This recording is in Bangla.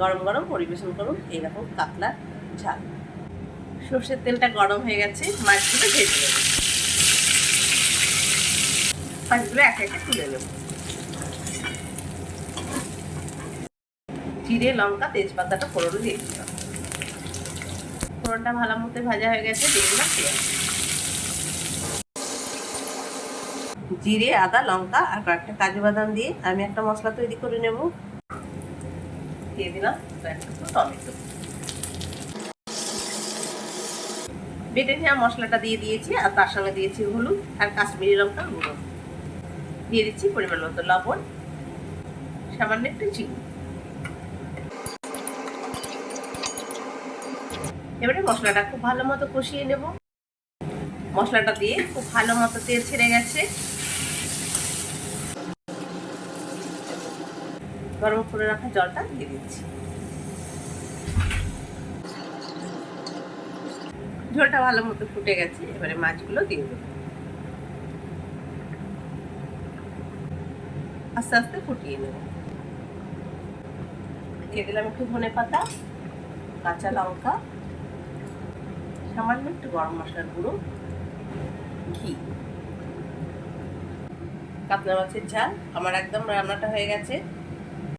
গরম গরম পরিবেশন করুন এইরকম কাতলার ঝাল। সর্ষের তেলটা গরম হয়ে গেছে, মাছগুলো ভেজে নেব। মাছগুলো একে একে তুলে নেব। জিরে, লঙ্কা, তেজপাতাটা ফোড়ন দিয়ে দিলাম। ফোড়নটা ভালো মতো ভাজা হয়ে গেছে, দিয়ে দিলাম পেঁয়াজ। জিরে, আদা, লঙ্কা আর কয়েকটা কাজু বাদাম দিয়ে আমি একটা মশলা তৈরি করে নেব। দিয়ে দিলাম একটা টমেটো। বেটে নেওয়া মশলাটা দিয়ে দিয়েছি, আর তার সঙ্গে দিয়েছি হলুদ আর কাশ্মীরি লঙ্কার গুঁড়ো। দিয়ে দিচ্ছি পরিমাণ মতো লবণ, সামান্য একটু চিনি। এবারে মশলাটা খুব ভালো মতো কষিয়ে নেব। মশলাটা দিয়ে খুব ভালো মতো তেল ছেড়ে গেছে। গরম করে রাখা জলটা দিয়ে দিচ্ছি। ঝোলটা ভালো মতো ফুটে গেছে, এবারে মাছগুলো দিয়ে দেবো। আস্তে আস্তে ফুটিয়ে নেব। দিয়ে দিলাম একটু ধনেপাতা, কাঁচা লঙ্কা, সামান্য একটু গরম মশলার গুঁড়ো, ঘি। কাতলা মাছের ঝাল আমার একদম রান্নাটা হয়ে গেছে।